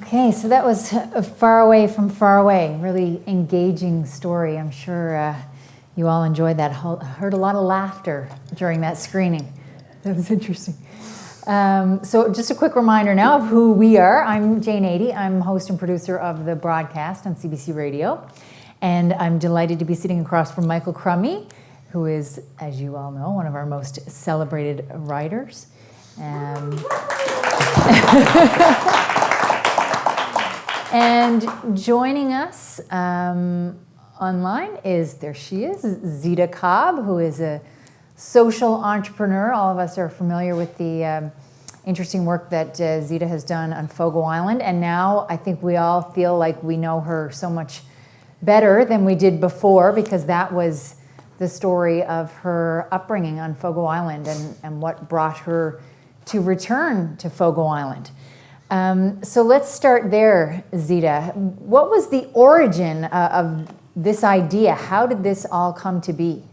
Okay, so that was Far Away from Far Away. Really engaging story. I'm sure you all enjoyed that. Heard a lot of laughter during that screening. That was interesting. So just a quick reminder now of who we are. I'm Jane Adey. I'm host and producer of the broadcast on CBC Radio. And I'm delighted to be sitting across from Michael Crummey, who is, as you all know, one of our most celebrated writers. And joining us online there she is, Zita Cobb, who is a social entrepreneur. All of us are familiar with the interesting work that Zita has done on Fogo Island, and now I think we all feel like we know her so much better than we did before, because that was the story of her upbringing on Fogo Island and what brought her to return to Fogo Island. So let's start there, Zita. What was the origin of this idea? How did this all come to be?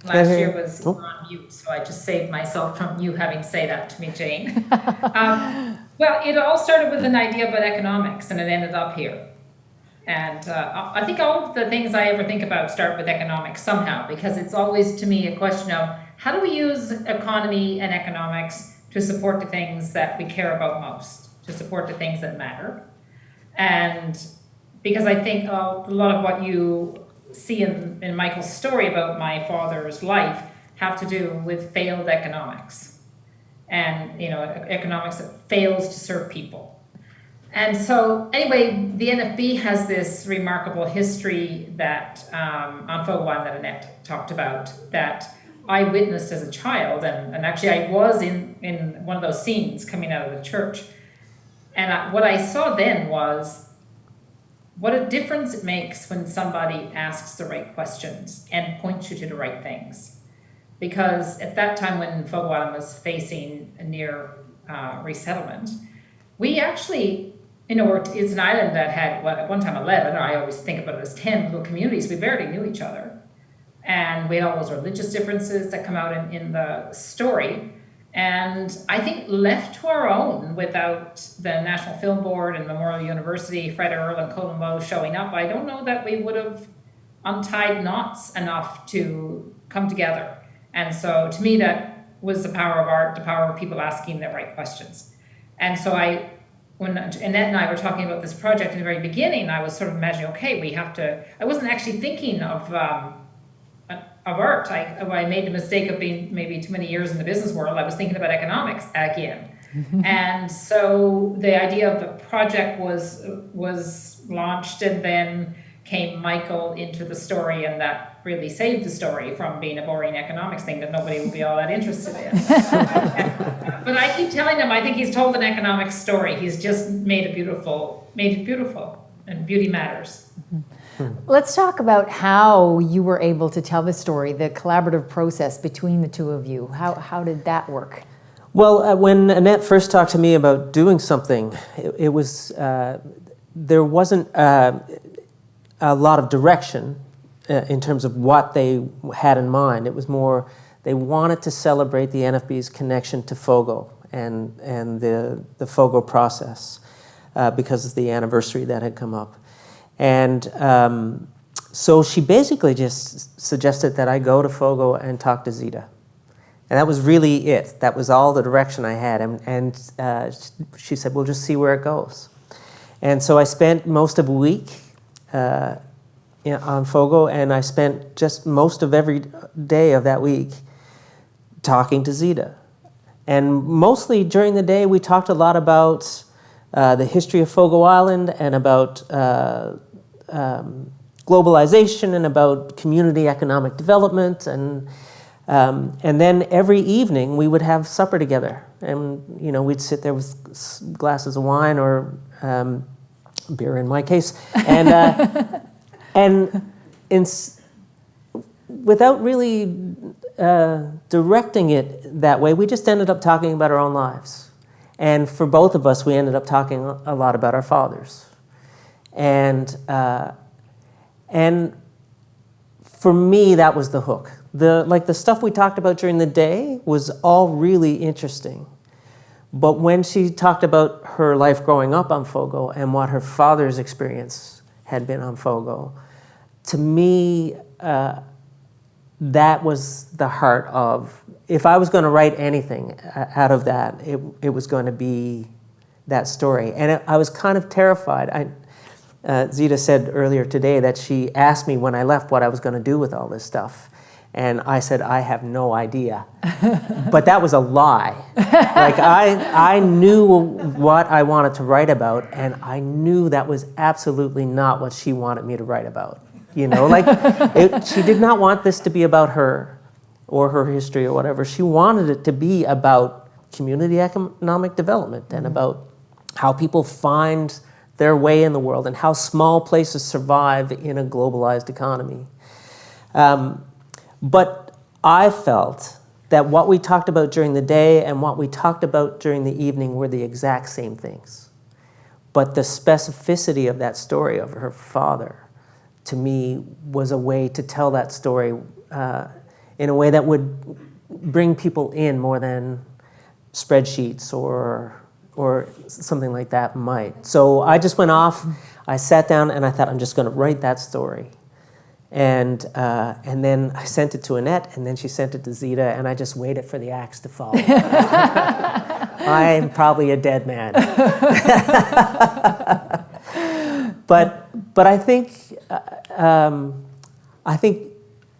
Last year was on mute, so I just saved myself from you having to say that to me, Jane. Well, it all started with an idea about economics, and it ended up here. And I think all of the things I ever think about start with economics somehow, because it's always, to me, a question of how do we use economy and economics to support the things that we care about most, to support the things that matter. And because I think a lot of what you see in Michael's story about my father's life have to do with failed economics, and economics that fails to serve people. And so anyway, the NFB has this remarkable history that on Fogo Island that Annette talked about, that I witnessed as a child, and actually I was in one of those scenes coming out of the church. And what I saw then was what a difference it makes when somebody asks the right questions and points you to the right things. Because at that time when Fogo Island was facing a near resettlement, we actually, it's an island that had, at one time 11, or I always think about it as 10 little communities. We barely knew each other. And we had all those religious differences that come out in the story. And I think left to our own, without the National Film Board and Memorial University, Fred Earle and Colin Lowe showing up, I don't know that we would have untied knots enough to come together. And so to me, that was the power of art, the power of people asking the right questions. And so when Annette and I were talking about this project in the very beginning, I was sort of imagining, okay, I wasn't actually thinking of art. I made the mistake of being maybe too many years in the business world. I was thinking about economics again. And so the idea of the project was launched, and then came Michael into the story, and that really saved the story from being a boring economics thing that nobody would be all that interested in. But I keep telling him I think he's told an economic story. He's just made it beautiful, and beauty matters. Let's talk about how you were able to tell the story, the collaborative process between the two of you. How did that work? Well, when Annette first talked to me about doing something, it was there wasn't a lot of direction in terms of what they had in mind. It was more they wanted to celebrate the NFB's connection to Fogo and the Fogo process because of the anniversary that had come up. And so she basically just suggested that I go to Fogo and talk to Zita. And that was really it. That was all the direction I had. And she said, we'll just see where it goes. And so I spent most of a week on Fogo, and I spent just most of every day of that week talking to Zita. And mostly during the day, we talked a lot about the history of Fogo Island, and about globalization, and about community economic development, and then every evening we would have supper together, and we'd sit there with glasses of wine or beer in my case, and without really directing it that way, we just ended up talking about our own lives. And for both of us, we ended up talking a lot about our fathers. And for me, that was the hook. The stuff we talked about during the day was all really interesting. But when she talked about her life growing up on Fogo and what her father's experience had been on Fogo, to me, that was the heart of, if I was going to write anything out of that, it was going to be that story. And I was kind of terrified. Zita said earlier today that she asked me when I left what I was going to do with all this stuff. And I said, I have no idea. But that was a lie. Like, I knew what I wanted to write about, and I knew that was absolutely not what she wanted me to write about. You know, like, she did not want this to be about her or her history or whatever. She wanted it to be about community economic development and about how people find their way in the world and how small places survive in a globalized economy. But I felt that what we talked about during the day and what we talked about during the evening were the exact same things. But the specificity of that story of her father, to me, was a way to tell that story in a way that would bring people in more than spreadsheets or something like that might. So I just went off, I sat down, and I thought, I'm just going to write that story. And then I sent it to Annette, and then she sent it to Zita, and I just waited for the axe to fall. I'm probably a dead man. But I think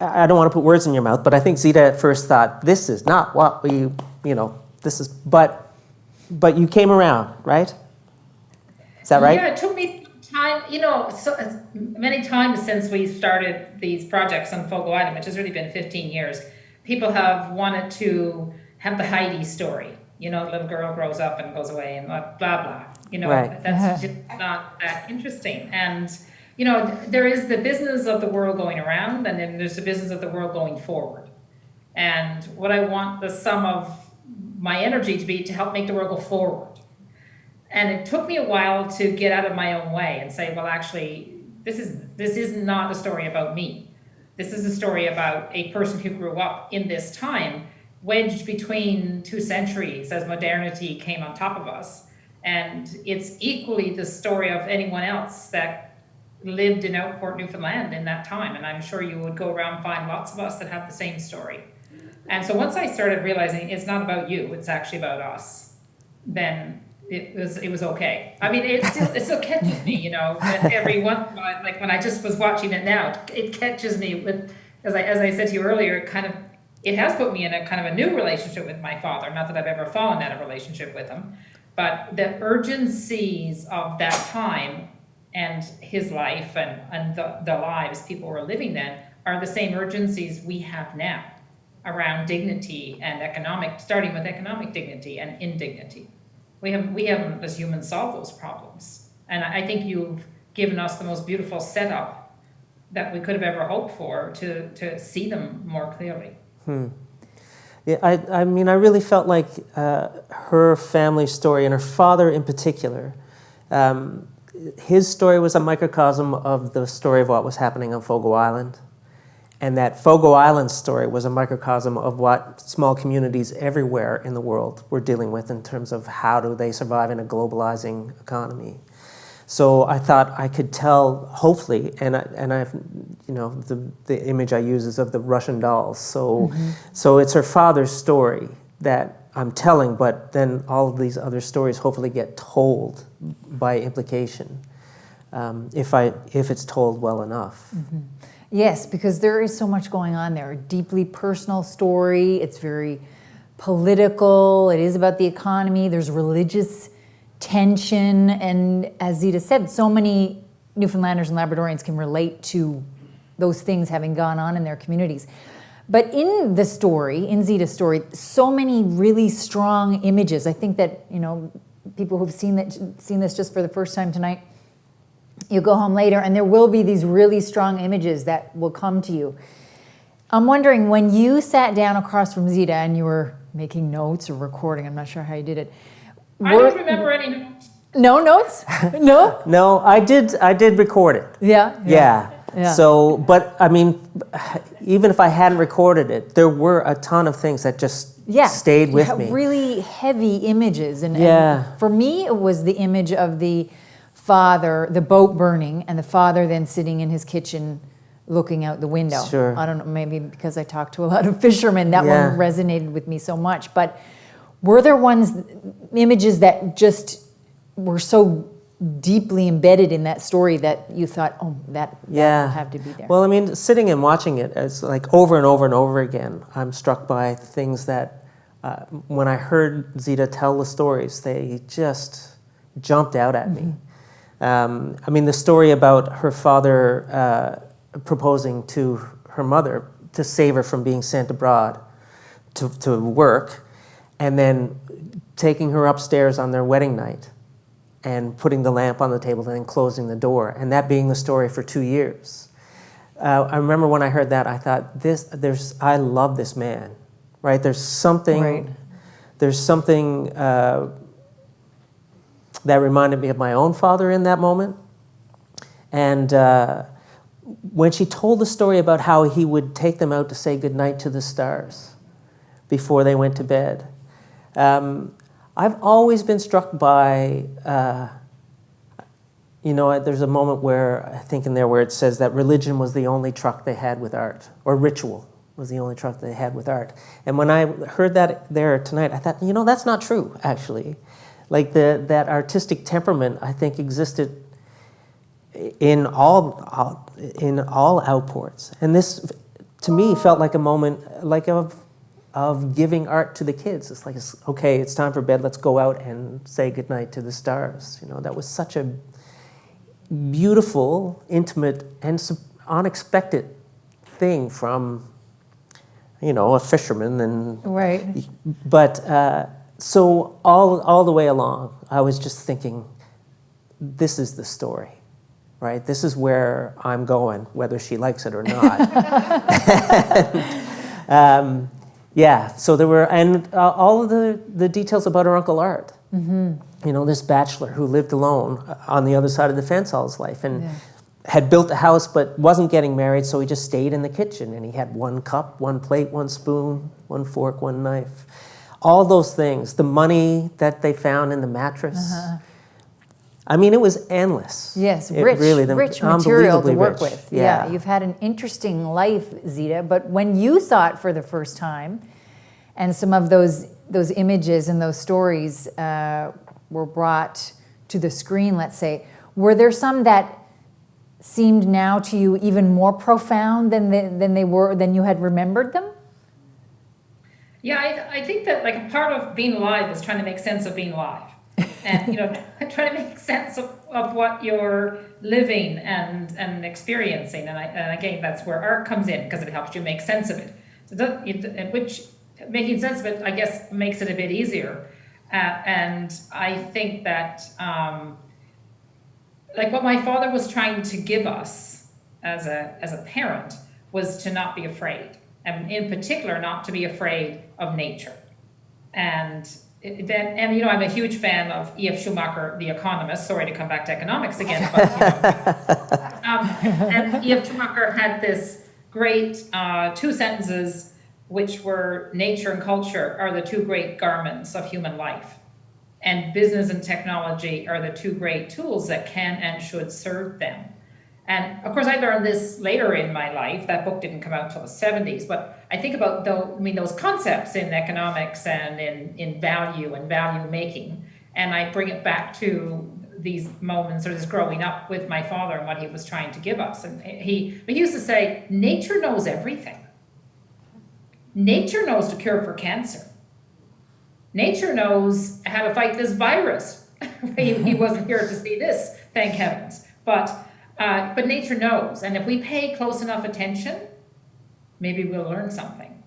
I don't want to put words in your mouth, but I think Zita at first thought, this is not what this is, but you came around, right? Is that right? Yeah, it took me time, so many times since we started these projects on Fogo Island, which has really been 15 years, people have wanted to have the Heidi story. The little girl grows up and goes away and blah, blah. Right. That's just not that interesting. And, there is the business of the world going around, and then there's the business of the world going forward. And what I want the sum of my energy to be to help make the world go forward. And it took me a while to get out of my own way and say, well, actually, this is not a story about me. This is a story about a person who grew up in this time, wedged between two centuries as modernity came on top of us. And it's equally the story of anyone else that lived in Outport, Newfoundland in that time. And I'm sure you would go around and find lots of us that have the same story. And so once I started realizing it's not about you, it's actually about us, then it was okay. I mean, it still catches me, when every one, like when I just was watching it now, it catches me with, as I said to you earlier, it has put me in a kind of a new relationship with my father. Not that I've ever fallen out of a relationship with him, but the urgencies of that time and his life and the lives people were living then are the same urgencies we have now around dignity and starting with economic dignity and indignity. We haven't as humans solved those problems. And I think you've given us the most beautiful setup that we could have ever hoped for to see them more clearly. Yeah, I mean, I really felt like her family story, and her father in particular, his story was a microcosm of the story of what was happening on Fogo Island. And that Fogo Island story was a microcosm of what small communities everywhere in the world were dealing with in terms of how do they survive in a globalizing economy. So I thought I could tell, hopefully, and I've, the image I use is of the Russian dolls. So, so it's her father's story that I'm telling, but then all of these other stories hopefully get told by implication, if it's told well enough. Mm-hmm. Yes, because there is so much going on there. A deeply personal story. It's very political. It is about the economy. There's religious tension. And as Zita said, so many Newfoundlanders and Labradorians can relate to those things having gone on in their communities. But in the story, in Zita's story, so many really strong images. I think that, people who've seen this just for the first time tonight, you go home later and there will be these really strong images that will come to you. I'm wondering, when you sat down across from Zita and you were making notes or recording, I'm not sure how you did it. I don't remember any notes. No notes? No? No, I did record it. Yeah. Yeah. So, but I mean, even if I hadn't recorded it, there were a ton of things that just stayed with me. Really heavy images. And Yeah. for me, it was the image of the father, the boat burning, and the father then sitting in his kitchen looking out the window. Sure. I don't know, maybe because I talked to a lot of fishermen, that Yeah. one resonated with me so much. But were there images that just were so deeply embedded in that story that you thought, oh, that will have to be there? Well, I mean, sitting and watching it as like over and over and over again, I'm struck by things that when I heard Zita tell the stories, they just jumped out at me. I mean, the story about her father proposing to her mother to save her from being sent abroad to work, and then taking her upstairs on their wedding night and putting the lamp on the table and then closing the door, and that being the story for 2 years. I remember when I heard that, I thought, I love this man, right? There's something that reminded me of my own father in that moment. And when she told the story about how he would take them out to say goodnight to the stars before they went to bed, I've always been struck by, there's a moment where, I think in there where it says that religion was the only truck they had with art, or ritual was the only truck they had with art. And when I heard that there tonight, I thought, that's not true, actually. Like that artistic temperament, I think, existed in all outports. And this, to me, felt like a moment of giving art to the kids. It's like, okay, it's time for bed, let's go out and say goodnight to the stars. That was such a beautiful, intimate, and unexpected thing from, a fisherman. And Right. But so all the way along, I was just thinking, this is the story, right? This is where I'm going, whether she likes it or not. So there were, and all of the details about her Uncle Art. This bachelor who lived alone on the other side of the fence all his life, and had built a house but wasn't getting married, so he just stayed in the kitchen, and he had one cup, one plate, one spoon, one fork, one knife. All those things, the money that they found in the mattress. I mean, it was endless. Yes, rich material to work rich. with. Yeah, you've had an interesting life, Zita, but when you saw it for the first time, and some of those images and those stories were brought to the screen, let's say, were there some that seemed now to you even more profound than you had remembered them? Yeah, I think that like a part of being alive is trying to make sense of being alive. And, trying to make sense of what you're living and experiencing. And again, that's where art comes in, because it helps you make sense of it. So which making sense of it, I guess, makes it a bit easier. And I think that, like what my father was trying to give us as a parent was to not be afraid. And in particular, not to be afraid of nature. And I'm a huge fan of E.F. Schumacher, the economist. Sorry to come back to economics again, but and E.F. Schumacher had this great 2 sentences, which were nature and culture are the 2 great garments of human life, and business and technology are the 2 great tools that can and should serve them. And of course, I learned this later in my life. That book didn't come out until the 70s, but I think about those concepts in economics and in value and value making, and I bring it back to these moments or this growing up with my father and what he was trying to give us. And he used to say, nature knows everything. Nature knows the cure for cancer. Nature knows how to fight this virus. He wasn't here to see this, thank heavens. But nature knows, and if we pay close enough attention, maybe we'll learn something.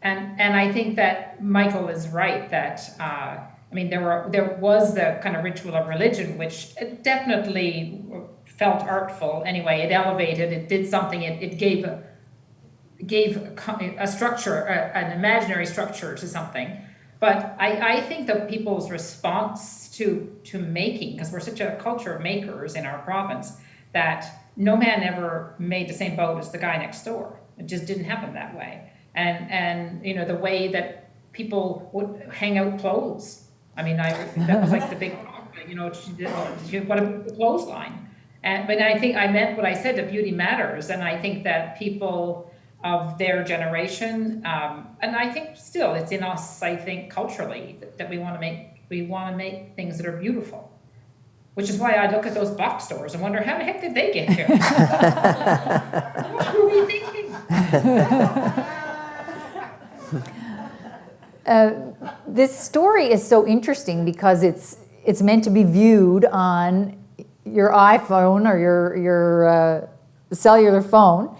And I think that Michael is right that there was the kind of ritual of religion, which definitely felt artful. Anyway, it elevated, it did something, it gave a structure, an imaginary structure to something. But I think that people's response to making, because we're such a culture of makers in our province, that no man ever made the same boat as the guy next door. It just didn't happen that way. And you know, the way that people would hang out clothes. I mean, that was like the big, you know, she put a clothesline. But I think I meant what I said, that beauty matters. And I think that people of their generation, and I think still it's in us, I think culturally, that we want to make things that are beautiful. Which is why I look at those box stores and wonder, how the heck did they get here? What were we thinking? This story is so interesting because it's meant to be viewed on your iPhone or your cellular phone.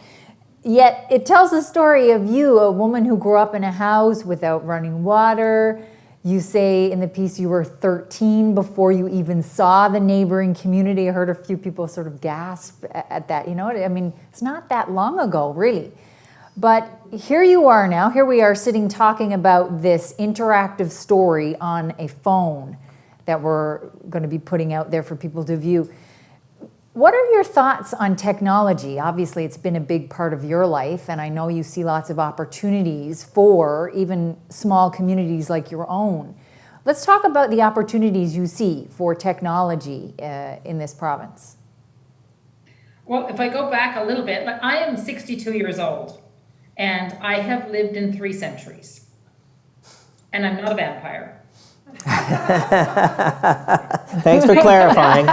Yet it tells the story of you, a woman who grew up in a house without running water. You say in the piece you were 13 before you even saw the neighboring community. I heard a few people sort of gasp at that. You know, I mean, it's not that long ago, really. But here you are now. Here we are sitting talking about this interactive story on a phone that we're going to be putting out there for people to view. What are your thoughts on technology? Obviously, it's been a big part of your life, and I know you see lots of opportunities for even small communities like your own. Let's talk about the opportunities you see for technology in this province. Well, if I go back a little bit, I am 62 years old, and I have lived in 3 centuries, and I'm not a vampire. Thanks for clarifying.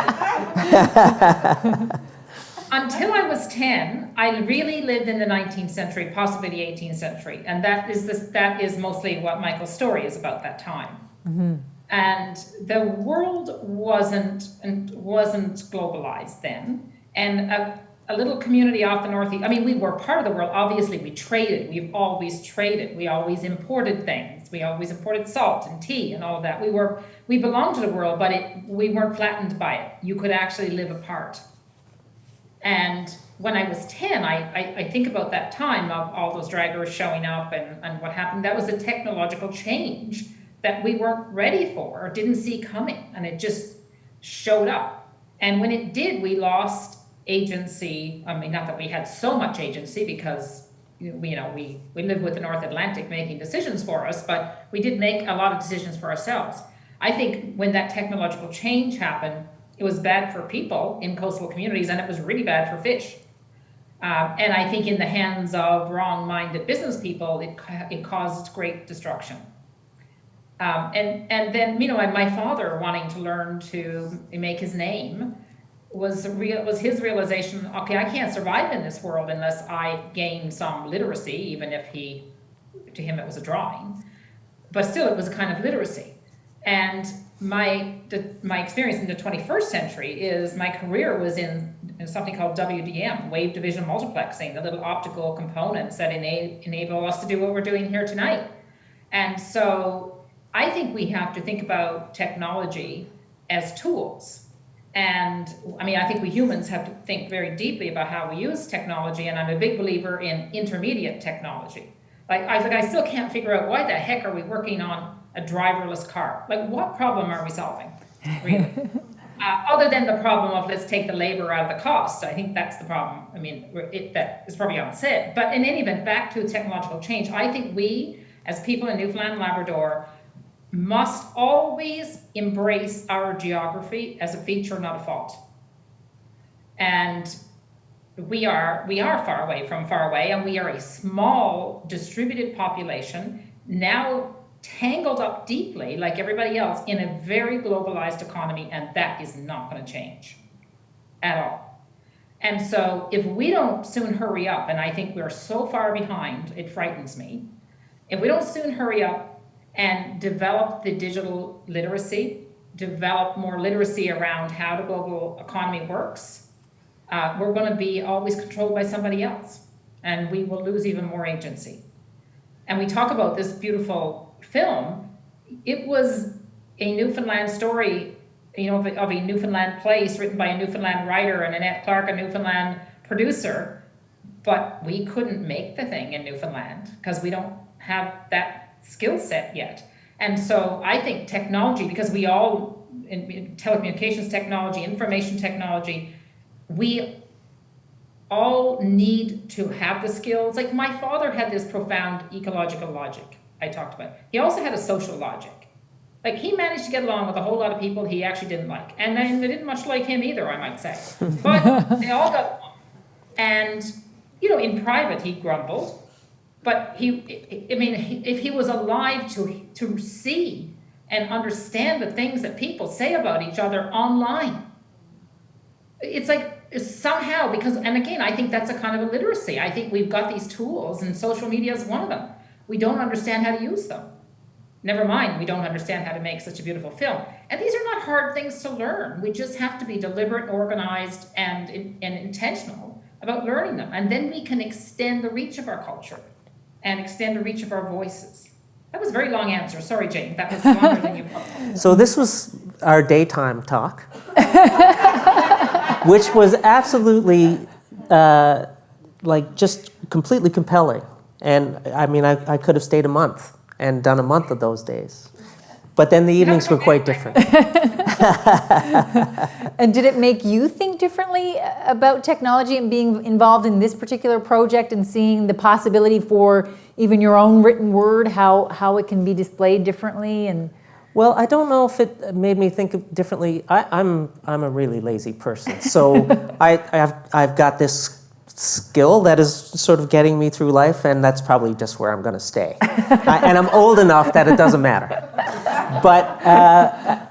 Until I was 10, I really lived in the 19th century, possibly the 18th century, and that is mostly what Michael's story is about that time. Mm-hmm. And the world wasn't globalized then, and a little community off the northeast. I mean, we were part of the world. Obviously, we traded. We've always traded. We always imported things. We always imported salt and tea and all of that. We belonged to the world, but we weren't flattened by it. You could actually live apart. And when I was 10, I think about that time of all those draggers showing up and what happened. That was a technological change that we weren't ready for or didn't see coming, and it just showed up. And when it did, we lost agency. I mean, not that we had so much agency, because we live with the North Atlantic making decisions for us, but we did make a lot of decisions for ourselves. I think when that technological change happened, it was bad for people in coastal communities, and it was really bad for fish. And I think in the hands of wrong-minded business people, it caused great destruction. And then, my father wanting to learn to make his name was his realization, okay, I can't survive in this world unless I gain some literacy, even if to him it was a drawing. But still, it was a kind of literacy. And my experience in the 21st century is my career was in something called WDM, wave division multiplexing, the little optical components that enable us to do what we're doing here tonight. And so I think we have to think about technology as tools. And I mean, I think we humans have to think very deeply about how we use technology, and I'm a big believer in intermediate technology. I still can't figure out why the heck are we working on a driverless car? Like, what problem are we solving, really? Other than the problem of let's take the labor out of the cost. I think that's the problem. I mean, that is probably unsaid. But in any event, back to technological change, I think we, as people in Newfoundland and Labrador, must always embrace our geography as a feature, not a fault. And we are far away from far away, and we are a small distributed population, now tangled up deeply, like everybody else, in a very globalized economy, and that is not going to change at all. And so if we don't soon hurry up, and I think we're so far behind, it frightens me, if we don't soon hurry up and develop the digital literacy, develop more literacy around how the global economy works, we're going to be always controlled by somebody else, and we will lose even more agency. And we talk about this beautiful film. It was a Newfoundland story, of a Newfoundland place written by a Newfoundland writer and Annette, Clarke, a Newfoundland producer, but we couldn't make the thing in Newfoundland because we don't have that skill set yet. And so I think technology, because we all, in telecommunications technology, information technology, we all need to have the skills. Like my father had this profound ecological logic I talked about. He also had a social logic. Like he managed to get along with a whole lot of people he actually didn't like. And then they didn't much like him either, I might say. But they all got along. And, you know, in private he grumbled. But if he was alive to see and understand the things that people say about each other online, it's like somehow, because, and again, I think that's a kind of illiteracy. I think we've got these tools and social media is one of them. We don't understand how to use them. Never mind, we don't understand how to make such a beautiful film. And these are not hard things to learn. We just have to be deliberate, organized, and intentional about learning them. And then we can extend the reach of our culture and extend the reach of our voices. That was a very long answer. Sorry, Jane. That was longer than you thought. So this was our daytime talk, which was absolutely just completely compelling. And I mean, I could have stayed a month and done a month of those days. But then the evenings were quite different. And did it make you think differently about technology and being involved in this particular project and seeing the possibility for even your own written word, how it can be displayed differently? And well, I don't know if it made me think differently. I'm a really lazy person, so I've got this skill that is sort of getting me through life, and that's probably just where I'm going to stay. And I'm old enough that it doesn't matter. But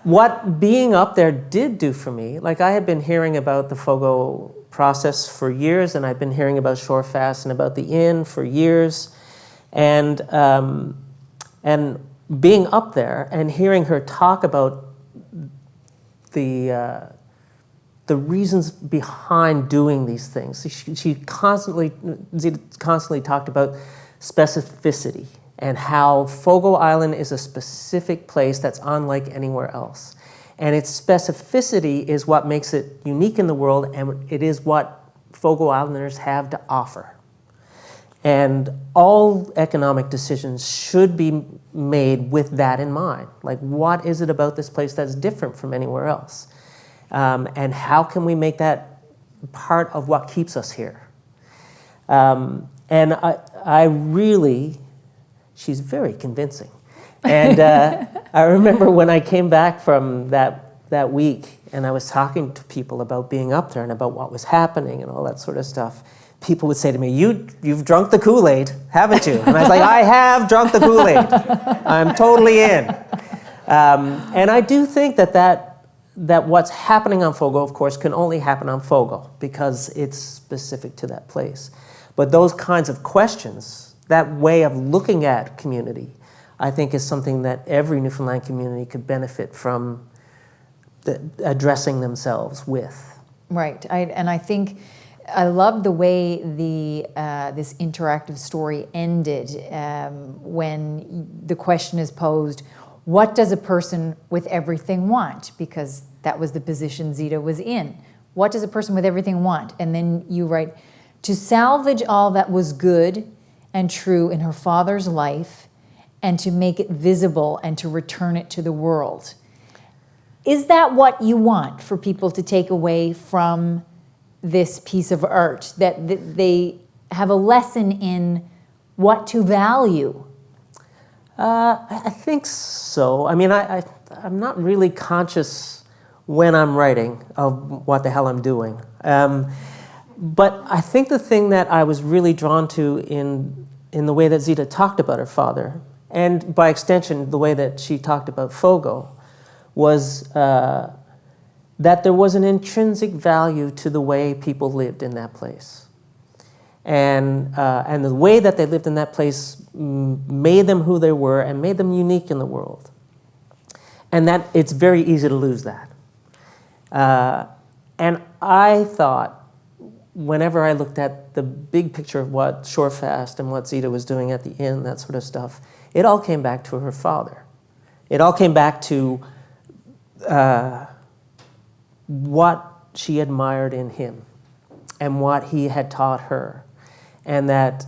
what being up there did do for me, like I had been hearing about the Fogo process for years, and I've been hearing about Shorefast and about the Inn for years, and being up there and hearing her talk about the reasons behind doing these things. Zita constantly talked about specificity and how Fogo Island is a specific place that's unlike anywhere else. And its specificity is what makes it unique in the world, and it is what Fogo Islanders have to offer. And all economic decisions should be made with that in mind. Like, what is it about this place that's different from anywhere else? And how can we make that part of what keeps us here? And I really, she's very convincing. And I remember when I came back from that week and I was talking to people about being up there and about what was happening and all that sort of stuff, people would say to me, you've drunk the Kool-Aid, haven't you? And I was like, I have drunk the Kool-Aid. I'm totally in. And I do think that what's happening on Fogo, of course, can only happen on Fogo because it's specific to that place. But those kinds of questions, that way of looking at community, I think is something that every Newfoundland community could benefit from addressing themselves with. Right, and I think I love the way this interactive story ended when the question is posed, what does a person with everything want? Because that was the position Zita was in. What does a person with everything want? And then you write, to salvage all that was good and true in her father's life and to make it visible and to return it to the world. Is that what you want for people to take away from this piece of art, that they have a lesson in what to value? I think so. I mean, I'm not really conscious when I'm writing of what the hell I'm doing. But I think the thing that I was really drawn to in the way that Zita talked about her father, and by extension, the way that she talked about Fogo, was that there was an intrinsic value to the way people lived in that place. And the way that they lived in that place made them who they were and made them unique in the world. And that it's very easy to lose that. And I thought, whenever I looked at the big picture of what Shorefast and what Zita was doing at the Inn, that sort of stuff, it all came back to her father. It all came back to what she admired in him and what he had taught her. And that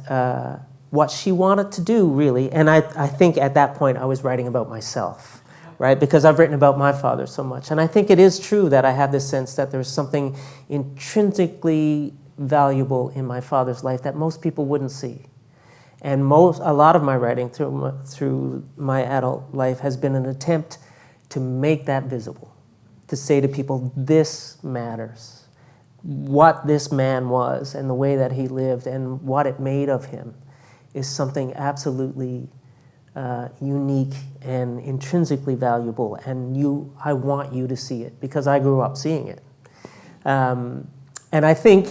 what she wanted to do, really, and I think at that point I was writing about myself, right? Because I've written about my father so much. And I think it is true that I have this sense that there's something intrinsically valuable in my father's life that most people wouldn't see. And a lot of my writing through my adult life has been an attempt to make that visible, to say to people, this matters. What this man was and the way that he lived and what it made of him is something absolutely unique and intrinsically valuable, and I want you to see it because I grew up seeing it. And I think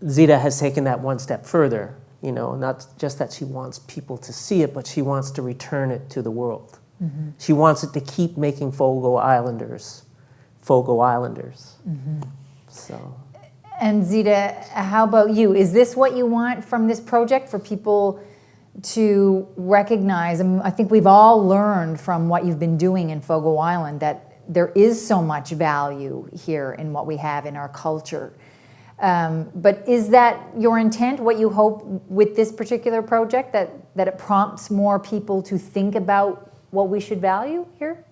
Zita has taken that one step further, not just that she wants people to see it, but she wants to return it to the world. Mm-hmm. She wants it to keep making Fogo Islanders. Mm-hmm. So. And Zita, how about you? Is this what you want from this project, for people to recognize? I think we've all learned from what you've been doing in Fogo Island that there is so much value here in what we have in our culture. But is that your intent, what you hope with this particular project, that it prompts more people to think about what we should value here?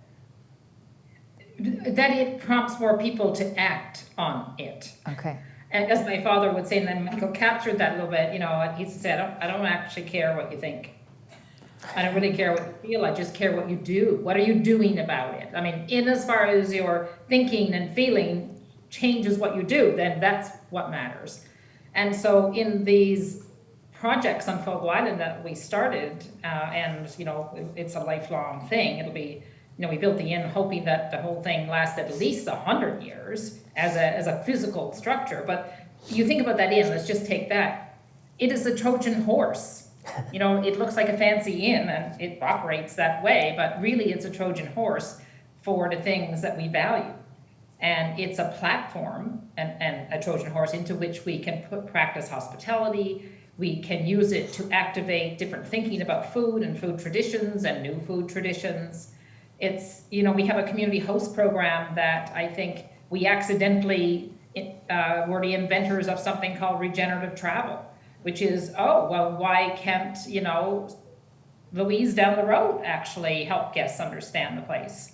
That it prompts more people to act on it. Okay. And as my father would say, and then Michael captured that a little bit, he used to say, I don't actually care what you think. I don't really care what you feel, I just care what you do. What are you doing about it? I mean, in as far as your thinking and feeling changes what you do, then that's what matters. And so in these projects on Fogo Island that we started, and it's a lifelong thing, it'll be, we built the inn hoping that the whole thing lasts at least 100 years as a physical structure. But you think about that inn, let's just take that. It is a Trojan horse. It looks like a fancy inn and it operates that way, but really it's a Trojan horse for the things that we value. And it's a platform and a Trojan horse into which we can practice hospitality. We can use it to activate different thinking about food and food traditions and new food traditions. It's, we have a community host program that I think we accidentally were the inventors of something called regenerative travel, which is, why can't, Louise down the road actually help guests understand the place?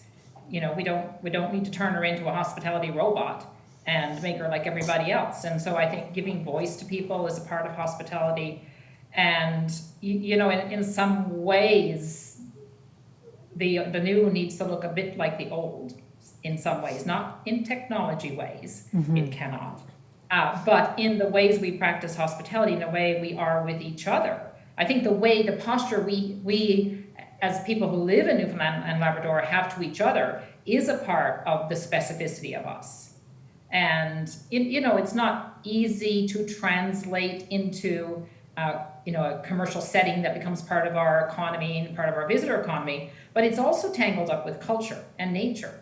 We don't need to turn her into a hospitality robot and make her like everybody else. And so I think giving voice to people is a part of hospitality. And, in some ways, the new needs to look a bit like the old in some ways, not in technology ways, mm-hmm. It cannot, but in the ways we practice hospitality, in the way we are with each other. I think the posture we as people who live in Newfoundland and Labrador have to each other is a part of the specificity of us. And, it's not easy to translate into, a commercial setting that becomes part of our economy and part of our visitor economy, but it's also tangled up with culture and nature,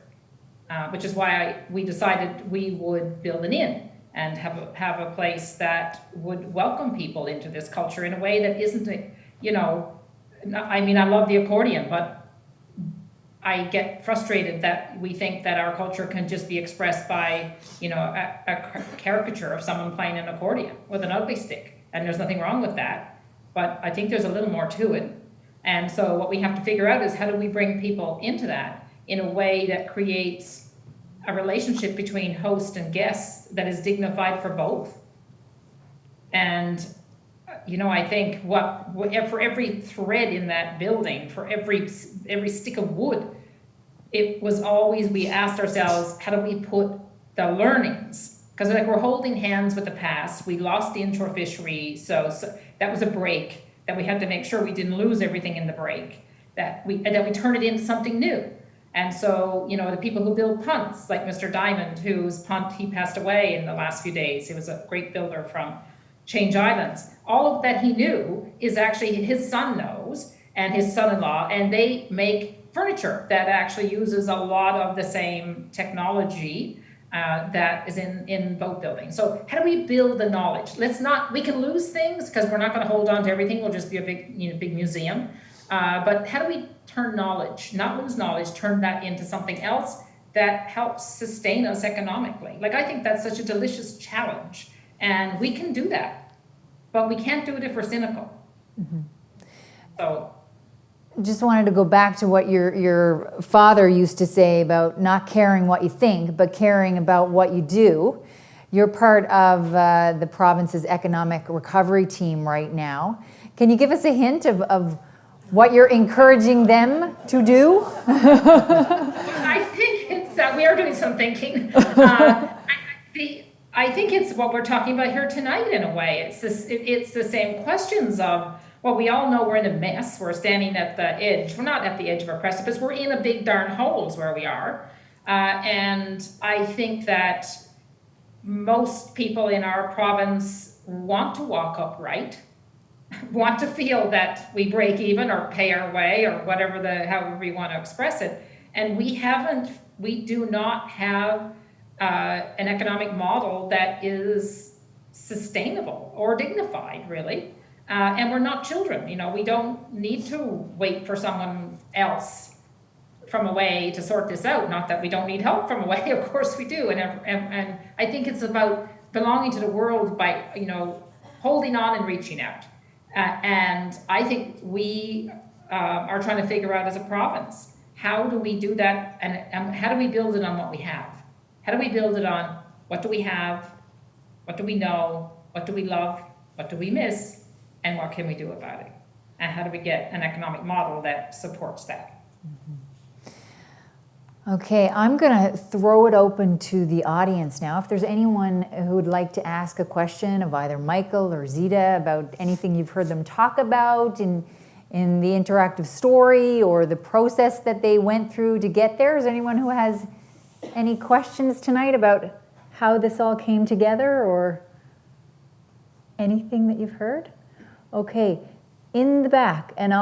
which is why we decided we would build an inn and have a place that would welcome people into this culture in a way that isn't, I love the accordion, but I get frustrated that we think that our culture can just be expressed by, a caricature of someone playing an accordion with an ugly stick. And there's nothing wrong with that, but I think there's a little more to it. And so what we have to figure out is how do we bring people into that in a way that creates a relationship between host and guests that is dignified for both. And, I think for every thread in that building, for every stick of wood, it was always, we asked ourselves, how do we put the learnings? Because we're holding hands with the past. We lost the inshore fishery, so that was a break that we had to make sure we didn't lose everything in the break, that we turn it into something new. And so, the people who build punts, like Mr. Diamond, whose punt, he passed away in the last few days. He was a great builder from Change Islands. All of that he knew is actually his son knows, and his son-in-law, and they make furniture that actually uses a lot of the same technology that is in boat building. So how do we build the knowledge? We can lose things because we're not going to hold on to everything. We'll just be a big museum. But how do we turn knowledge, not lose knowledge, turn that into something else that helps sustain us economically? I think that's such a delicious challenge. And we can do that, but we can't do it if we're cynical. Mm-hmm. So. Just wanted to go back to what your father used to say about not caring what you think, but caring about what you do. You're part of the province's economic recovery team right now. Can you give us a hint of what you're encouraging them to do? I think it's, we are doing some thinking. I think it's what we're talking about here tonight in a way. It's the same questions of, well, we all know we're in a mess. We're standing at the edge. We're not at the edge of a precipice. We're in a big darn hole is where we are. And I think that most people in our province want to walk upright, want to feel that we break even or pay our way or whatever however we want to express it. And we do not have an economic model that is sustainable or dignified, really. And we're not children, we don't need to wait for someone else from away to sort this out. Not that we don't need help from away, of course we do. And I think it's about belonging to the world by, holding on and reaching out. And I think we are trying to figure out as a province, how do we do that? And how do we build it on what we have? How do we build it on what do we have? What do we know? What do we love? What do we miss? And what can we do about it? And how do we get an economic model that supports that? Okay, I'm going to throw it open to the audience now. If there's anyone who would like to ask a question of either Michael or Zita about anything you've heard them talk about in the interactive story or the process that they went through to get there. Is there anyone who has any questions tonight about how this all came together or anything that you've heard? Okay, in the back, and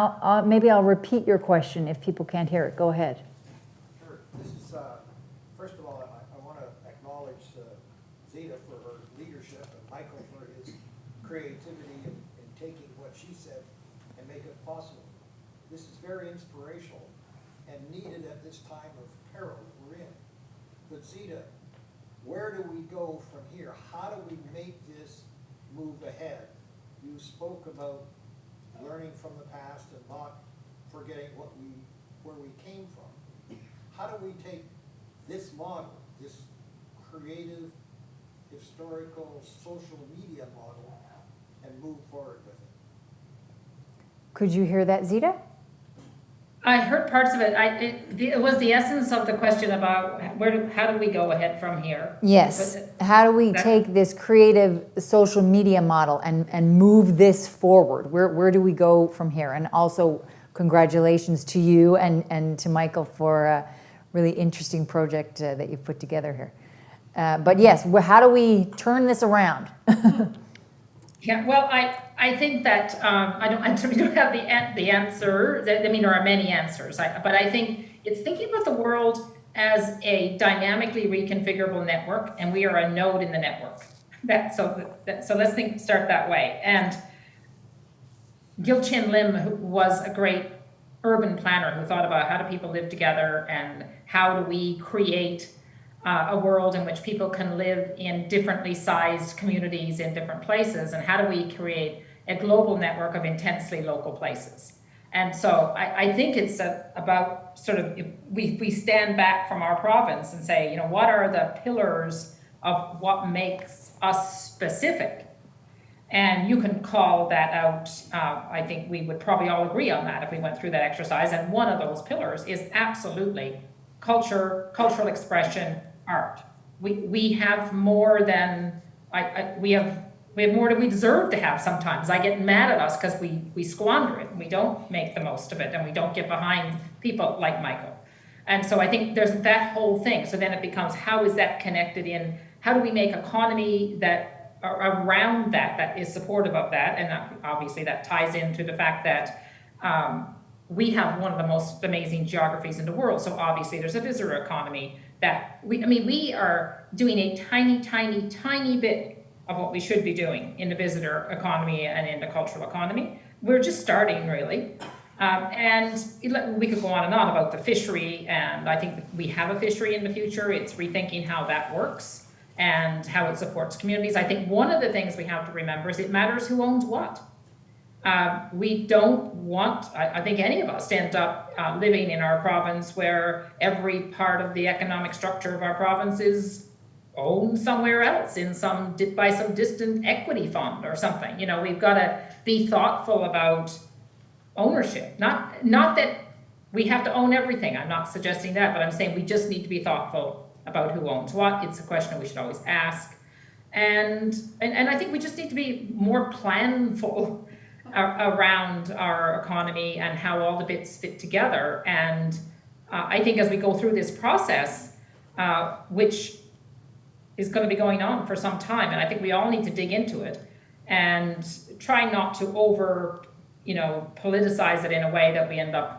maybe I'll repeat your question if people can't hear it. Go ahead. This is, first of all, I want to acknowledge Zita for her leadership and Michael for his creativity in taking what she said and make it possible. This is very inspirational and needed at this time of peril that we're in. But Zita, where do we go from here? How do we make this move ahead? You spoke about learning from the past and not forgetting where we came from. How do we take this model, this creative, historical, social media model, and move forward with it? Could you hear that, Zita? I heard parts of it. It was the essence of the question about how do we go ahead from here? Yes. How do we take this creative social media model and move this forward? Where do we go from here? And also, congratulations to you and to Michael for a really interesting project that you've put together here. But yes, how do we turn this around? Yeah, well, I think that I don't have the answer. There are many answers, but I think it's thinking about the world as a dynamically reconfigurable network, and we are a node in the network. So let's start that way. And Gil Chin Lim, who was a great urban planner who thought about how do people live together and how do we create a world in which people can live in differently sized communities in different places, and how do we create a global network of intensely local places. And so I think it's about sort of, we stand back from our province and say, what are the pillars of what makes us specific? And you can call that out. I think we would probably all agree on that if we went through that exercise. And one of those pillars is absolutely culture, cultural expression, art. We have more than we have more than we deserve to have sometimes. I get mad at us because we squander it and we don't make the most of it and we don't get behind people like Michael. And so I think there's that whole thing. So then it becomes, how is that connected in? How do we make economy that around that is supportive of that? And obviously that ties into the fact that we have one of the most amazing geographies in the world. So obviously there's a visitor economy that we are doing a tiny, tiny, tiny bit of what we should be doing in the visitor economy and in the cultural economy. We're just starting, really. And we could go on and on about the fishery, and I think we have a fishery in the future. It's rethinking how that works and how it supports communities. I think one of the things we have to remember is it matters who owns what. We don't want, I think any of us end up living in our province where every part of the economic structure of our province is own somewhere else by some distant equity fund or something. You know, we've got to be thoughtful about ownership. Not that we have to own everything. I'm not suggesting that, but I'm saying we just need to be thoughtful about who owns what. It's a question we should always ask. And I think we just need to be more planful around our economy and how all the bits fit together. And I think as we go through this process, which is going to be going on for some time, and I think we all need to dig into it and try not to politicize it in a way that we end up,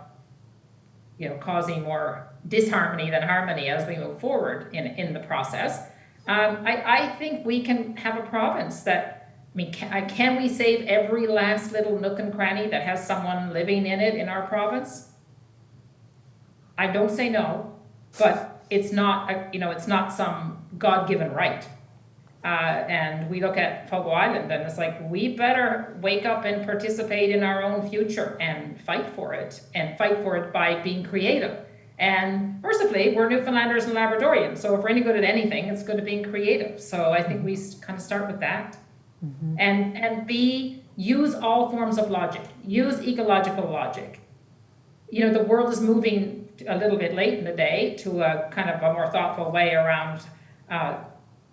causing more disharmony than harmony as we move forward in the process. I think we can have a province that, can we save every last little nook and cranny that has someone living in it in our province? I don't say no, but it's not, it's not some God-given right. And we look at Fogo Island and it's like, we better wake up and participate in our own future and fight for it by being creative. And mercifully, we're Newfoundlanders and Labradorians, so if we're any good at anything, it's good at being creative. So I think we kind of start with that. Mm-hmm. And use all forms of logic, use ecological logic. The world is moving a little bit late in the day to a kind of a more thoughtful way around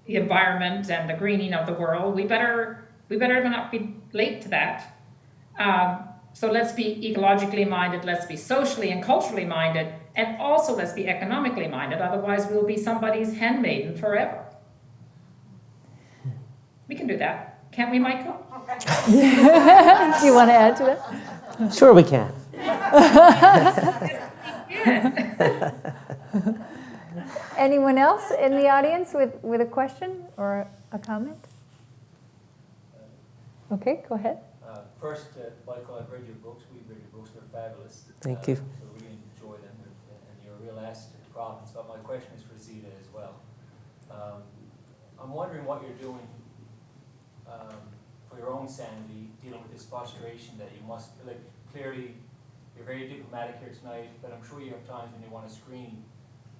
the environment and the greening of the world. We better not be late to that. So let's be ecologically minded, let's be socially and culturally minded, and also let's be economically minded, otherwise we'll be somebody's handmaiden forever. We can do that, can't we, Michael? Do you want to add to that? Sure we can. Anyone else in the audience with a question or a comment? Okay, go ahead. First, Michael, I've read your books. We've read your books. They're fabulous. Thank you. So really enjoy them, and you're a real asset to the province. But my question is for Zita as well. I'm wondering what you're doing for your own sanity, dealing with this frustration that you must, clearly you're very diplomatic here tonight, but I'm sure you have times when you want to scream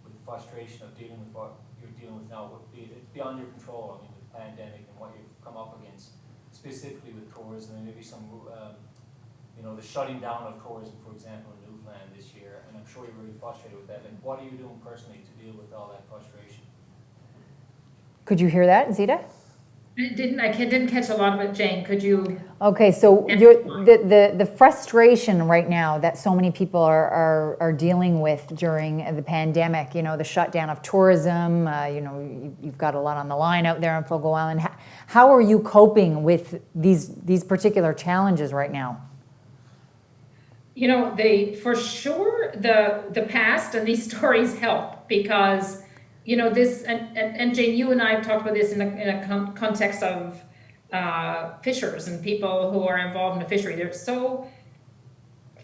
with the frustration of dealing with what you're dealing with now. It's beyond your control, with the pandemic and what you've come up against, specifically with tourism, and maybe some, the shutting down of tourism, for example, in Newfoundland this year, and I'm sure you're really frustrated with that. And what are you doing personally to deal with all that frustration? Could you hear that, Zita? I didn't catch a lot of it, Jane. Could you? Okay, so the frustration right now that so many people are dealing with during the pandemic, the shutdown of tourism, you've got a lot on the line out there on Fogo Island. How are you coping with these particular challenges right now? For sure, the past and these stories help because this, and Jane, you and I have talked about this in a context of fishers and people who are involved in the fishery.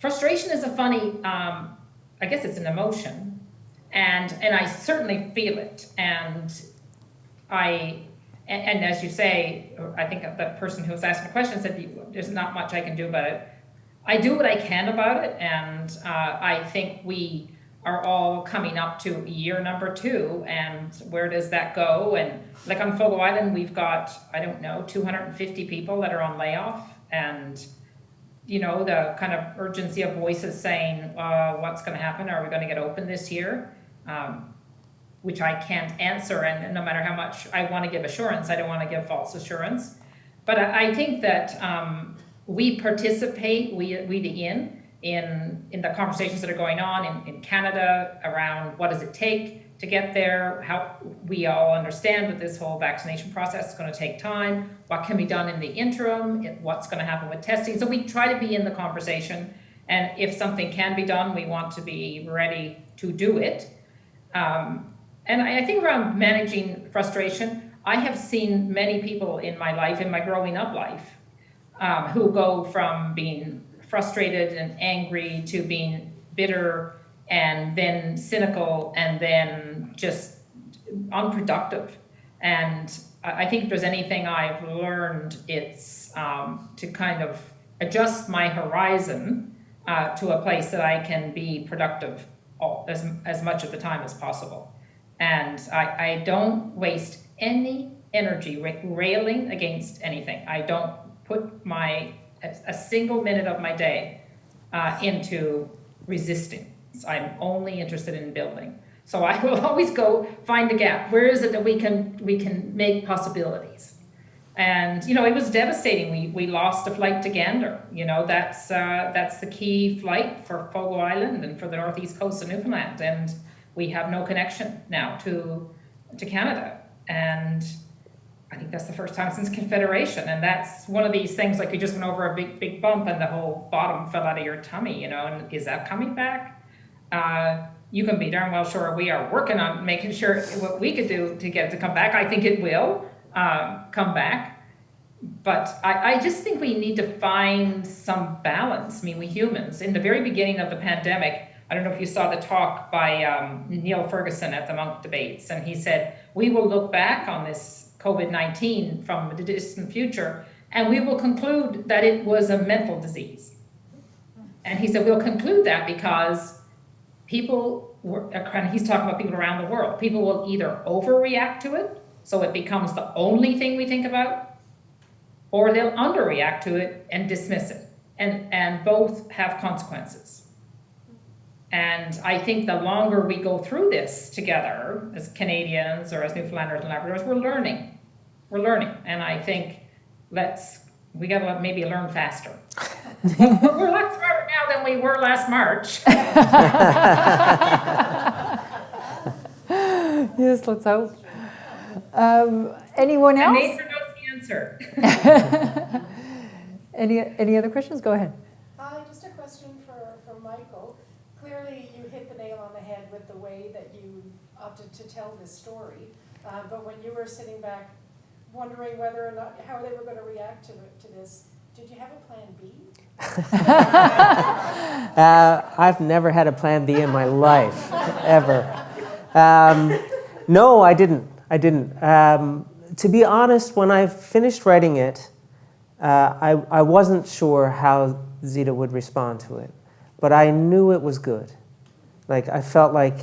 Frustration is a funny, I guess it's an emotion, and I certainly feel it. And as you say, I think the person who was asking the question said, there's not much I can do about it. I do what I can about it, and I think we are all coming up to year number 2, and where does that go? And like on Fogo Island, we've got, 250 people that are on layoff, and the kind of urgency of voices saying, what's going to happen? Are we going to get open this year? Which I can't answer, and no matter how much I want to give assurance, I don't want to give false assurance. But I think that we participate, we in the conversations that are going on in Canada around what does it take to get there, how we all understand that this whole vaccination process is going to take time, what can be done in the interim, what's going to happen with testing. So we try to be in the conversation, and if something can be done, we want to be ready to do it. And I think around managing frustration, I have seen many people in my life, in my growing up life, who go from being frustrated and angry to being bitter and then cynical and then just unproductive. And I think if there's anything I've learned, it's to kind of adjust my horizon to a place that I can be productive as much of the time as possible. And I don't waste any energy railing against anything. I don't put a single minute of my day into resisting. I'm only interested in building. So I will always go find the gap. Where is it that we can make possibilities? And, it was devastating. We lost a flight to Gander. That's the key flight for Fogo Island and for the northeast coast of Newfoundland. And we have no connection now to Canada. And I think that's the first time since Confederation. And that's one of these things, like you just went over a big bump and the whole bottom fell out of your tummy, and is that coming back? You can be darn well sure we are working on making sure what we could do to get it to come back. I think it will come back. But I just think we need to find some balance. I mean, we humans, in the very beginning of the pandemic, I don't know if you saw the talk by Neil Ferguson at the Mount Debates, and he said, we will look back on this COVID-19 from the distant future, and we will conclude that it was a mental disease. And he said, we'll conclude that because people were, and he's talking about people around the world, people will either overreact to it, so it becomes the only thing we think about, or they'll underreact to it and dismiss it. And both have consequences. And I think the longer we go through this together as Canadians or as Newfoundlanders and Labradors, we're learning. And I think we gotta maybe learn faster. We're a lot smarter now than we were last March. Yes, let's hope. Anyone else? Nature knows the answer. Any other questions? Go ahead. Just a question for Michael. Clearly, you hit the nail on the head with the way that you opted to tell this story. But when you were sitting back wondering whether or not, how they were going to react to this, did you have a plan B? I've never had a plan B in my life, ever. No, I didn't. To be honest, when I finished writing it, I wasn't sure how Zita would respond to it, but I knew it was good. Like, I felt like,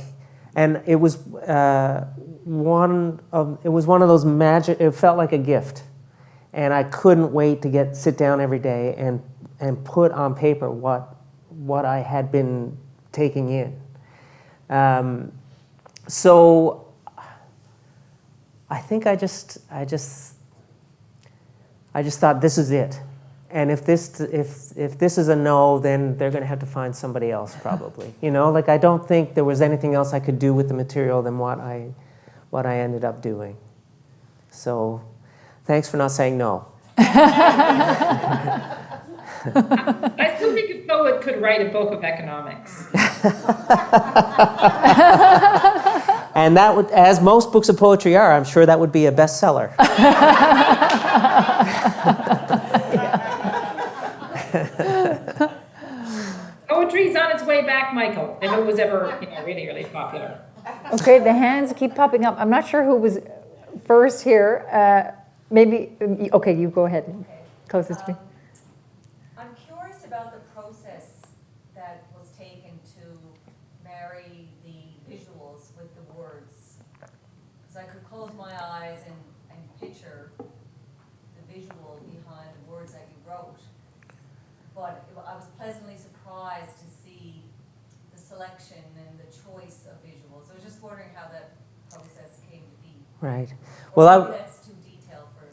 and it was one of those magic. It felt like a gift, and I couldn't wait to sit down every day and put on paper what I had been taking in. So I think I just thought, this is it. And if this is a no, then they're going to have to find somebody else, probably. I don't think there was anything else I could do with the material than what I ended up doing. So, thanks for not saying no. I still think a poet could write a book of economics. And that would, as most books of poetry are, I'm sure that would be a bestseller. Poetry's on its way back, Michael, if it was ever really, really popular. Okay, the hands keep popping up. I'm not sure who was first here. Maybe, okay, you go ahead. Closest to me. I'm curious about the process that was taken to marry the visuals with the words. Because I could close my eyes and picture the visual behind the words that you wrote. But I was pleasantly surprised to see the selection and the choice of visuals. I was just wondering how that process came to be. Right. Or Well, maybe that's too detailed for...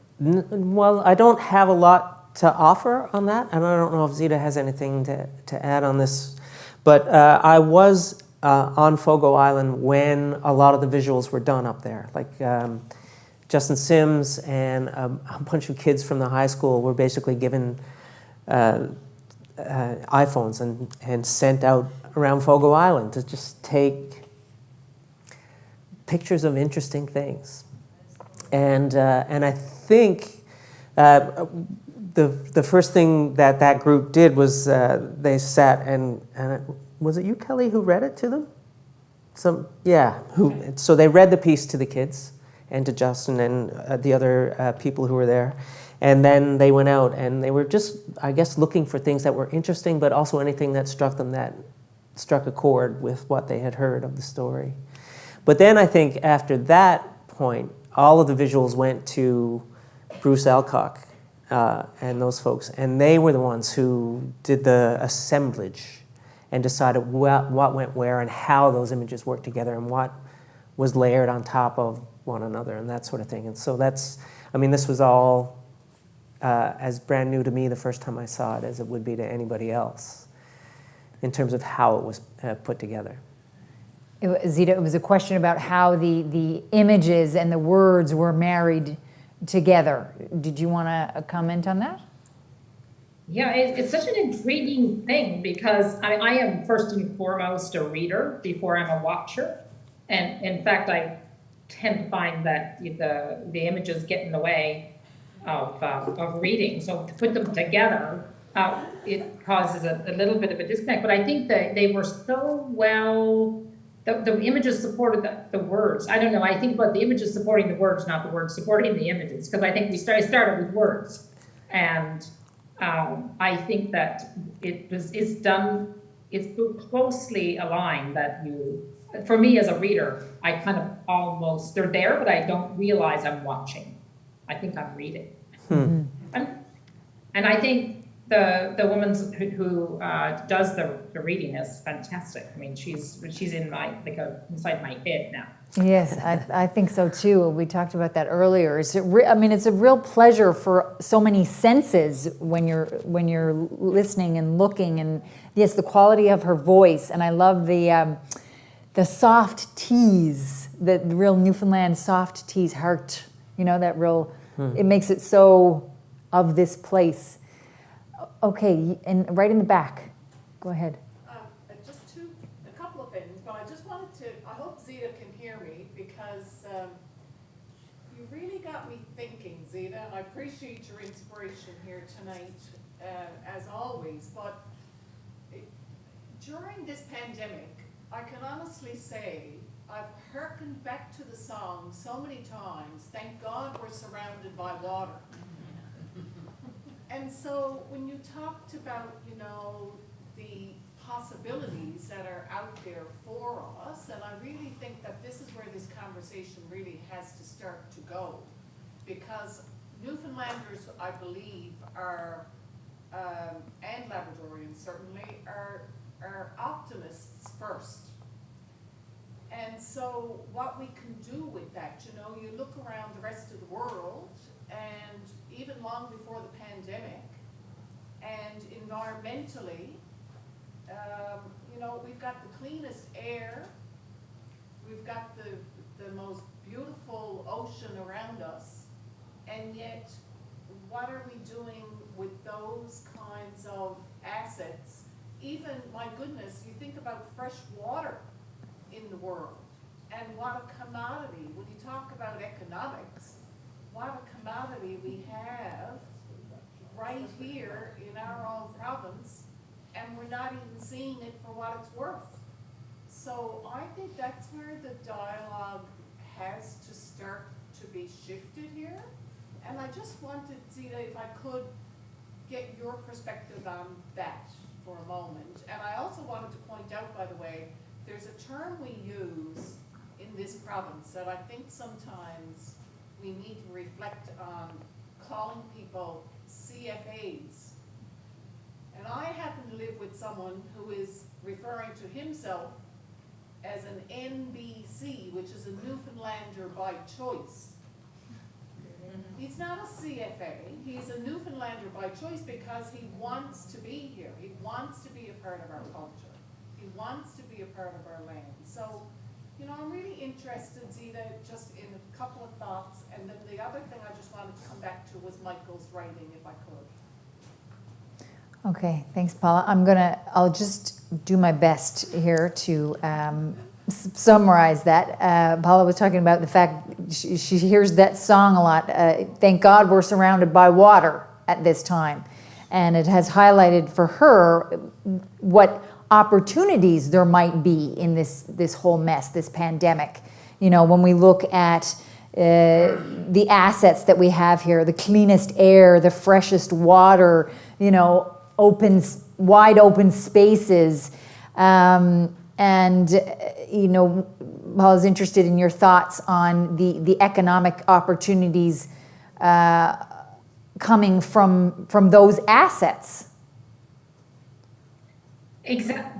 Well, I don't have a lot to offer on that, and I don't know if Zita has anything to add on this. But I was on Fogo Island when a lot of the visuals were done up there. Like Justin Sims and a bunch of kids from the high school were basically given iPhones and sent out around Fogo Island to just take pictures of interesting things. And I think the first thing that group did was they sat and was it you, Kelly, who read it to them? So they read the piece to the kids and to Justin and the other people who were there. And then they went out and they were just, I guess, looking for things that were interesting, but also anything that struck a chord with what they had heard of the story. But then I think after that point, all of the visuals went to Bruce Alcock and those folks, and they were the ones who did the assemblage and decided what went where and how those images worked together and what was layered on top of one another and that sort of thing. And so this was all as brand new to me the first time I saw it as it would be to anybody else in terms of how it was put together. Zita, it was a question about how the images and the words were married together. Did you want to comment on that? Yeah, it's such an intriguing thing because I am first and foremost a reader before I'm a watcher. And in fact, I tend to find that the images get in the way of reading. So to put them together, it causes a little bit of a disconnect. But I think that they were so well, the images supported the words. I don't know, I think about the images supporting the words, not the words supporting the images, because I think I started with words. And I think that it's closely aligned that for me as a reader, I kind of almost, they're there, but I don't realize I'm watching. I think I'm reading. Hmm. And I think the woman who does the reading is fantastic. I mean, she's in inside my head now. Yes, I think so too. We talked about that earlier. It's a real pleasure for so many senses when you're listening and looking. And yes, the quality of her voice, and I love the soft T's, the real Newfoundland soft T's, heart. You know, that real. It makes it so of this place. Okay, and right in the back. Go ahead. Just a couple of things, but I just wanted to, I hope Zita can hear me because you really got me thinking, Zita, and I appreciate your inspiration here tonight, as always, but during this pandemic, I can honestly say I've hearkened back to the song so many times, thank God we're surrounded by water. And so when you talked about, the possibilities that are out there for us, and I really think that this is where this conversation really has to start to go. Because Newfoundlanders, I believe, are, and Labradorians certainly, are optimists first. And so what we can do with that, you look around the rest of the world, and even long before the pandemic, and environmentally, we've got the cleanest air, we've got the most beautiful ocean around us, and yet what are we doing with those kinds of assets? Even, my goodness, you think about fresh water in the world, and what a commodity, when you talk about economics, what a commodity we have right here in our own province, and we're not even seeing it for what it's worth. So I think that's where the dialogue has to start to be shifted here. And I just wanted, Zita, if I could get your perspective on that for a moment. And I also wanted to point out, by the way, there's a term we use in this province that I think sometimes we need to reflect on, calling people CFAs. And I happen to live with someone who is referring to himself as an NBC, which is a Newfoundlander by choice. He's not a CFA, he's a Newfoundlander by choice because he wants to be here. He wants to be a part of our culture. He wants to be a part of our land. So, I'm really interested, Zita, just in a couple of thoughts. And then the other thing I just wanted to come back to was Michael's writing, if I could. Okay, thanks, Paula. I'll just do my best here to summarize that. Paula was talking about the fact she hears that song a lot. Thank God we're surrounded by water at this time. And it has highlighted for her what opportunities there might be in this whole mess, this pandemic. When we look at the assets that we have here, the cleanest air, the freshest water, wide open spaces, and And, I was interested in your thoughts on the economic opportunities coming from those assets.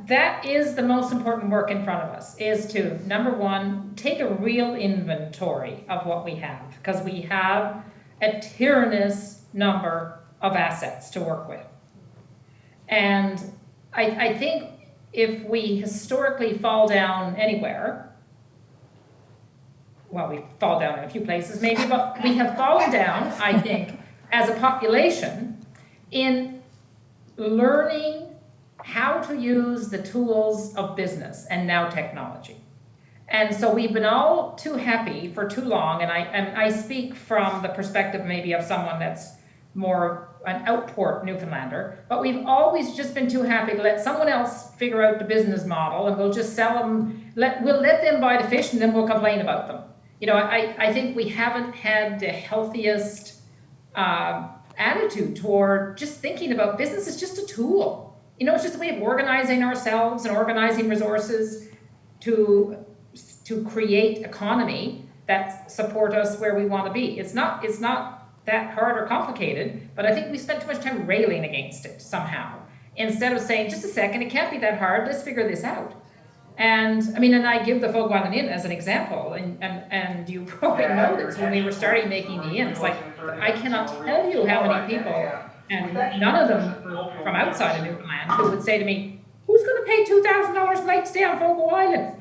That is the most important work in front of us, is to, number one, take a real inventory of what we have, because we have a tyrannous number of assets to work with. And I think if we historically fall down anywhere, well, we fall down in a few places maybe, but we have fallen down, I think, as a population in learning how to use the tools of business and now technology. And so we've been all too happy for too long, and I speak from the perspective maybe of someone that's more an outport Newfoundlander, but we've always just been too happy to let someone else figure out the business model, and we'll just sell them, we'll let them buy the fish and then we'll complain about them. I think we haven't had the healthiest attitude toward just thinking about business as just a tool. It's just a way of organizing ourselves and organizing resources to create economy that support us where we want to be. It's not that hard or complicated, but I think we spent too much time railing against it somehow, instead of saying, just a second, it can't be that hard, let's figure this out. And I give the Fogo Island Inn as an example, and you probably know this, when we were starting making the inns, I cannot tell you how many people, and none of them from outside of Newfoundland, who would say to me, who's going to pay $2,000 a night stay on Fogo Island?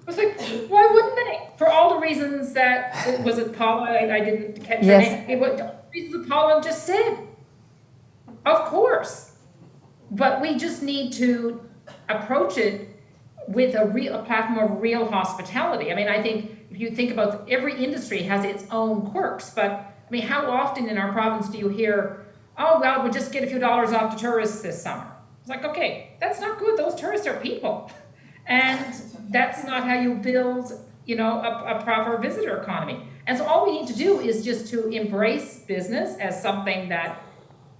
I was like, why wouldn't they? For all the reasons that, was it Paula? I didn't catch her name. It was the reasons that Paula just said. Of course. But we just need to approach it with a platform of real hospitality. I think if you think about every industry has its own quirks, but how often in our province do you hear, oh, well, we'll just get a few dollars off the tourists this summer? It's like, okay, that's not good. Those tourists are people. And that's not how you build, a proper visitor economy. And so all we need to do is just to embrace business as something that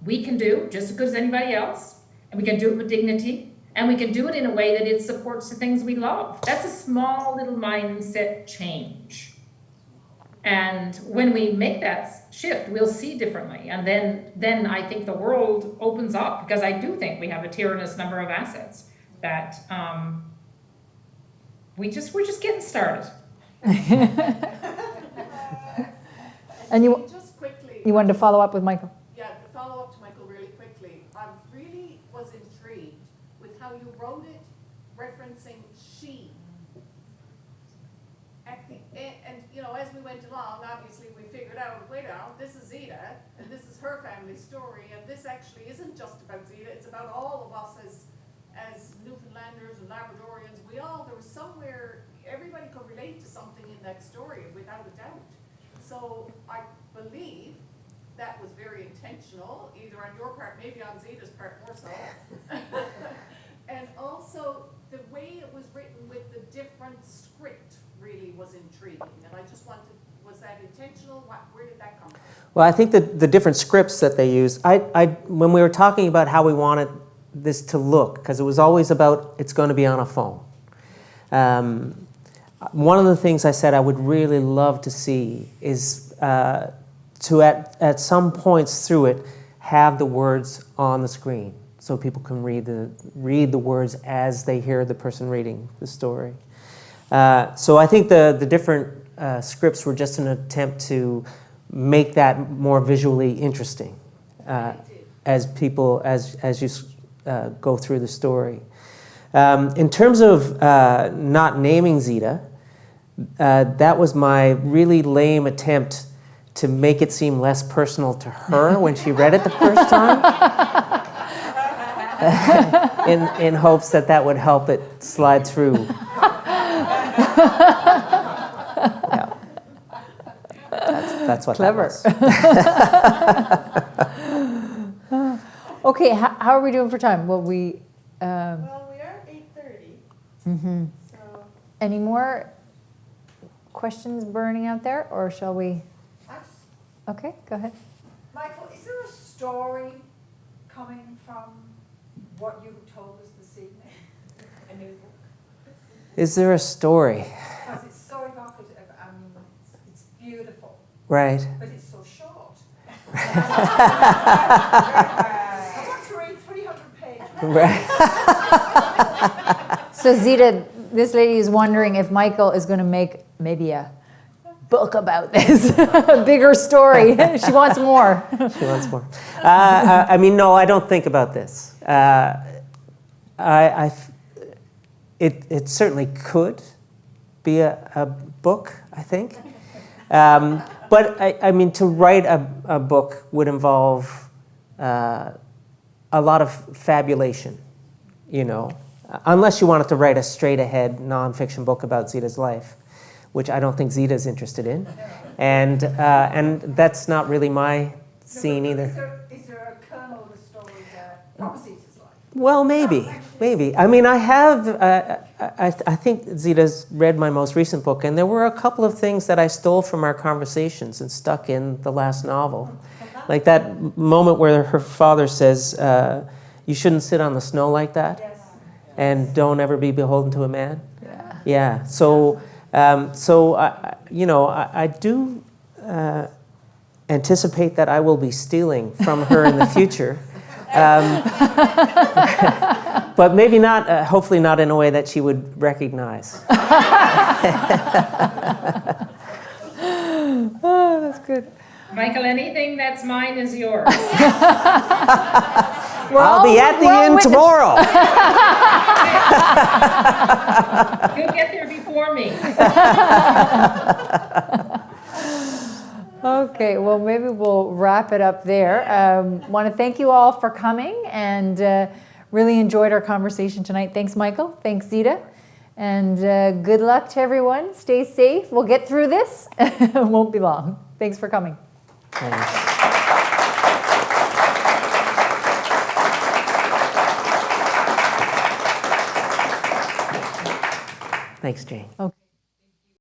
we can do just as good as anybody else, and we can do it with dignity, and we can do it in a way that it supports the things we love. That's a small little mindset change. And when we make that shift, we'll see differently. And then I think the world opens up, because I do think we have a tyrannous number of assets that we're just getting started. And just quickly, you wanted to follow up with Michael? Yeah, to follow up to Michael really quickly. I really was intrigued with how you wrote it, referencing she. And as we went along, obviously we figured out, wait now, this is Zita, and this is her family story, and this actually isn't just about Zita, it's about all of us as Newfoundlanders and Labradorians. There was somewhere, everybody could relate to something in that story, without a doubt. So I believe that was very intentional, either on your part, maybe on Zita's part more so. And also, the way it was written with the different script really was intriguing. And I just wanted, was that intentional? Where did that come from? Well, I think that the different scripts that they use, when we were talking about how we wanted this to look, because it was always about it's going to be on a phone. One of the things I said I would really love to see is to at some points through it have the words on the screen so people can read the words as they hear the person reading the story. So I think the different scripts were just an attempt to make that more visually interesting as you go through the story. In terms of not naming Zita, that was my really lame attempt to make it seem less personal to her when she read it the first time, in hopes that would help it slide through. Yeah. That's what Clever. That was. Okay, how are we doing for time? Well, we Well, we are 8:30, so. any more questions burning out there, or shall we? Okay, go ahead. Michael, is there a story coming from what you've told us this this evening. A new book. Is there a story? Because it's so evocative. I mean, it's beautiful, Right. but it's so short. I want to read 300 pages. Right. So Zita, this lady is wondering if Michael is going to make maybe a book about this, a bigger story. She wants more. She wants more. I mean, no, I don't think about this. It certainly could be a book, I think. But I mean, to write a book would involve a lot of fabulation, you know, unless you wanted to write a straight-ahead nonfiction book about Zita's life, which I don't think Zita's interested in, and that's not really my scene either. Is there a kernel of the story from Zita's life? Well, maybe. I mean, I have. I think Zita's read my most recent book, and there were a couple of things that I stole from our conversations and stuck in the last novel, like that moment where her father says, "You shouldn't sit on the snow like that." Yes. And don't ever be beholden to a man. Yeah. So I do anticipate that I will be stealing from her in the future, but maybe not. Hopefully, not in a way that she would recognize. Oh, that's good. Michael, anything that's mine is yours. I'll be at the inn tomorrow. You'll get there before me. Okay, well, maybe we'll wrap it up there. Want to thank you all for coming, and really enjoyed our conversation tonight. Thanks, Michael. Thanks, Zita. And good luck to everyone. Stay safe. We'll get through this. It won't be long. Thanks for coming. Thanks. Thanks, Jane. Okay.